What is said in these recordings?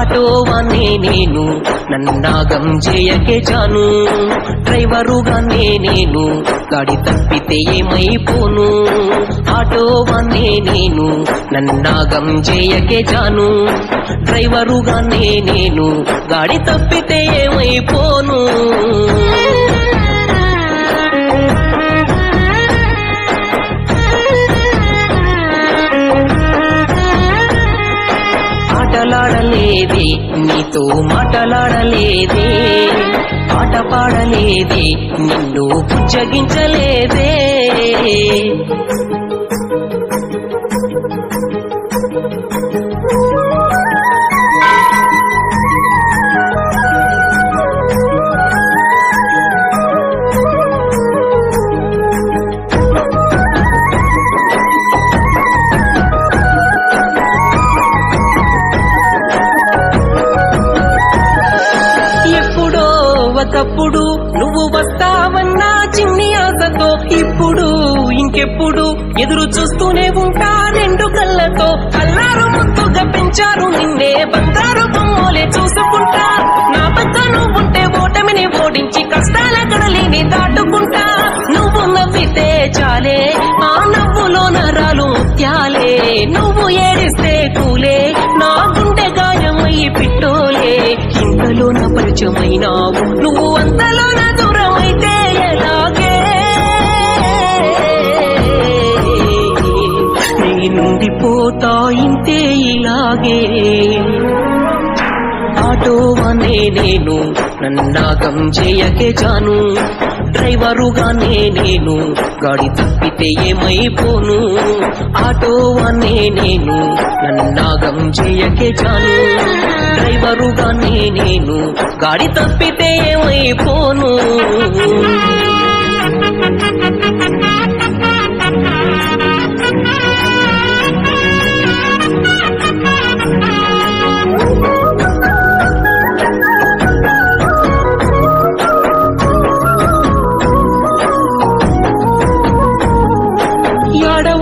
ఆటోవానే నేను నన్నాగం చేయకే జాను డ్రైవరుగానే నేను గాడి తప్పితే ఏమైపోను ఆటోవానే నేను నన్నాగం చేయకే జాను డ్రైవరుగానే నేను గాడి తప్పితే ఏమైపోను ఆటలాడలేదే నీతో మాటలాడలేదే పాట పాడలేదే నిన్ను బుజ్జగించలేదే ఒకప్పుడు నువ్వు వస్తావన్నా చిన్ని ఆశతో ఇప్పుడు ఇంకెప్పుడు ఎదురు చూస్తూనే ఉంటా రెండు కళ్ళతో అల్లారు ముద్దుగా పెంచారు నిన్నే బంగారు బొమ్మలే చూసుకుంటా నా పక్క నువ్వుంటే ఓటమిని ఓడించి కష్టాల కడలిని దాటుకుంటా నువ్వు నవ్వితే చాలే ఆ నవ్వులో నరాలు ముత్యాలే నువ్వు ఏడిస్తే కూలే నా గుండె గాయమయ్యి పిట్టోలే ఇంతలో నా పరిచయమైనావు నువ్వు అంతలో నా దూరమైతే ఎలాగే నీ నుండి పోతా ఇంతే ఇలాగే ఆటోవానే నేను నన్నాగం చేయకే జాను డ్రైవరుగానే నేను గాడి తప్పితే ఏమైపోను ఆటోవానే నేను నన్నాగం చేయకే జాను డ్రైవరుగానే నేను గాడి తప్పితే ఏమైపోను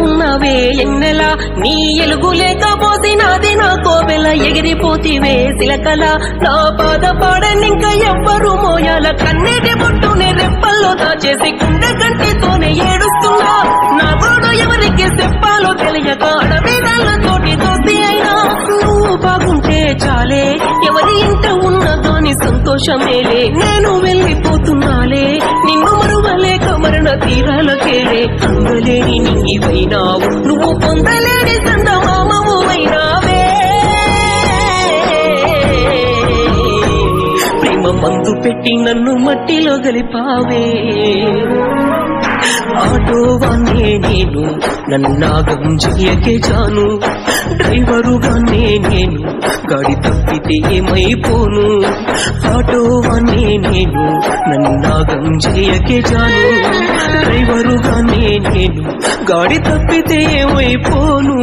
ఉన్నవే ఎన్నెలా నీ ఎలుగు లేకపోతే నాది నా కోవెల ఎగిరిపోతివే సిలకల నా పాద పాడనింక ఎవ్వరు మోయాల కన్నీటి బొట్టునే రెప్పల్లో దాచేసి గుండె కంటితోనే ఏడుస్తున్నా నా గోడు ఎవరికి చెప్పాలో తెలియక అడవిదాళ్ళతోటి దోస్తి అయినా నువ్వు బాగుంటే చాలే ఎవరి ఇంట ఉన్నా దాని సంతోషమేలే నేను వెళ్ళిపోతున్నాలే నిన్ను మరువలేక మరణ తీరాలకేలే అందలేని నీవైనావు నువ్వు పొందలేని సందమామవు అయినావే ప్రేమ మందు పెట్టి నన్ను మట్టిలో గలిపావే ఆటోవానే నేను నన్నాగం చేయకే జాను డ్రైవరుగానే నేను గాడి తప్పితే ఏమైపోను ఆటోవానే నేను నన్నాగం చేయకే జాను డ్రైవరుగానే నేను గాడి తప్పితే ఏమైపోను